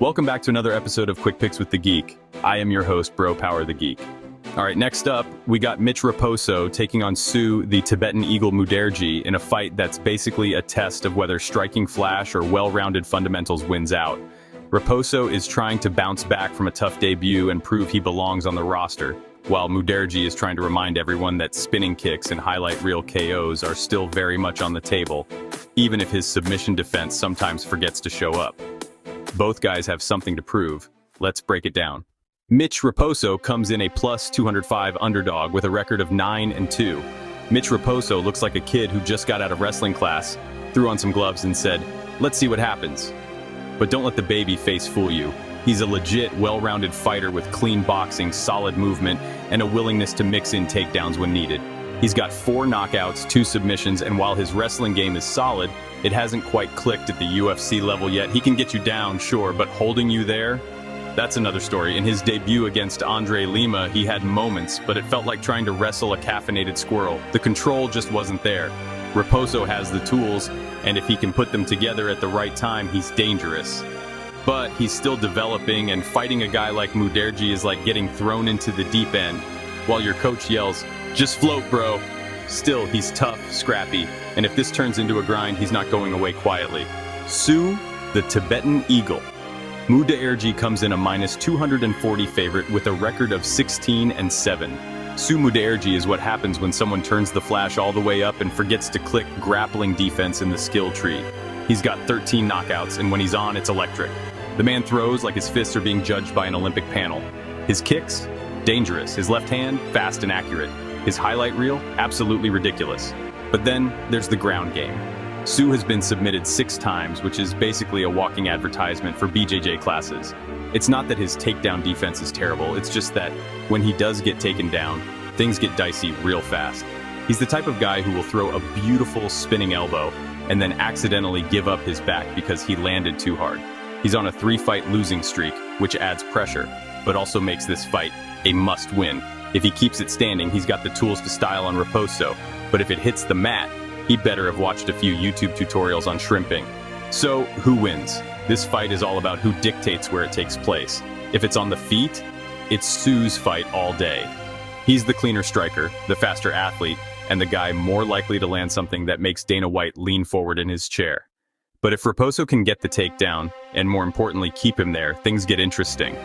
Welcome back to another episode of Quick Picks with the Geek. I am your host, Bro Power the Geek. All right, next up, we got Mitch Raposo taking on Sue, the Tibetan Eagle Mudaeji, in a fight that's basically a test of whether striking flash or well-rounded fundamentals wins out. Raposo is trying to bounce back from a tough debut and prove he belongs on the roster, while Mudaeji is trying to remind everyone that spinning kicks and highlight reel KOs are still very much on the table, even if his submission defense sometimes forgets to show up. Both guys have something to prove. Let's break it down. Mitch Raposo comes in a plus 205 underdog with a record of 9-2. Mitch Raposo looks like a kid who just got out of wrestling class, threw on some gloves and said, "Let's see what happens." But don't let the baby face fool you. He's a legit, well-rounded fighter with clean boxing, solid movement, and a willingness to mix in takedowns when needed. He's got 4 knockouts, 2 submissions, and while his wrestling game is solid, it hasn't quite clicked at the UFC level yet. He can get you down, sure, but holding you there? That's another story. In his debut against Andre Lima, he had moments, but it felt like trying to wrestle a caffeinated squirrel. The control just wasn't there. Raposo has the tools, and if he can put them together at the right time, he's dangerous. But he's still developing, and fighting a guy like Mudaeji is like getting thrown into the deep end, while your coach yells, "Just float, bro." Still, he's tough, scrappy, and if this turns into a grind, he's not going away quietly. Sue, the Tibetan Eagle. Mudaeji comes in a minus 240 favorite with a record of 16-7. Sue Mudaeji is what happens when someone turns the flash all the way up and forgets to click grappling defense in the skill tree. He's got 13 knockouts, and when he's on, it's electric. The man throws like his fists are being judged by an Olympic panel. His kicks? Dangerous. His left hand? Fast and accurate. His highlight reel? Absolutely ridiculous. But then, there's the ground game. Sue has been submitted 6 times, which is basically a walking advertisement for BJJ classes. It's not that his takedown defense is terrible, it's just that when he does get taken down, things get dicey real fast. He's the type of guy who will throw a beautiful spinning elbow and then accidentally give up his back because he landed too hard. He's on a 3-fight losing streak, which adds pressure, but also makes this fight a must-win. If he keeps it standing, he's got the tools to style on Raposo, but if it hits the mat, he better have watched a few YouTube tutorials on shrimping. So, who wins? This fight is all about who dictates where it takes place. If it's on the feet, it's Sue's fight all day. He's the cleaner striker, the faster athlete, and the guy more likely to land something that makes Dana White lean forward in his chair. But if Raposo can get the takedown, and more importantly keep him there, things get interesting.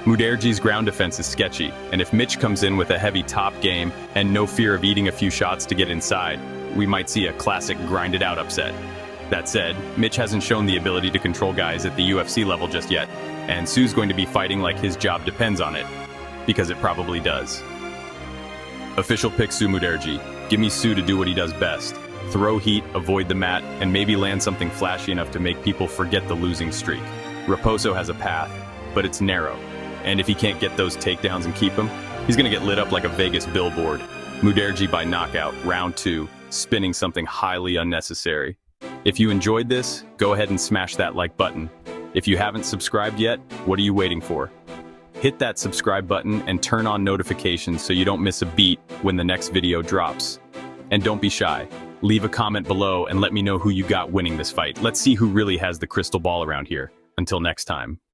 Mudaeji's ground defense is sketchy, and if Mitch comes in with a heavy top game and no fear of eating a few shots to get inside, we might see a classic grinded-out upset. That said, Mitch hasn't shown the ability to control guys at the UFC level just yet, and Sue's going to be fighting like his job depends on it, because it probably does. Official pick Sue Mudaeji. Give me Sue to do what he does best. Throw heat, avoid the mat, and maybe land something flashy enough to make people forget the losing streak. Raposo has a path, but it's narrow. And if he can't get those takedowns and keep them, he's gonna get lit up like a Vegas billboard. Mudaeji by knockout, round 2, spinning something highly unnecessary. If you enjoyed this, go ahead and smash that like button. If you haven't subscribed yet, what are you waiting for? Hit that subscribe button and turn on notifications so you don't miss a beat when the next video drops. And don't be shy. Leave a comment below and let me know who you got winning this fight. Let's see who really has the crystal ball around here. Until next time.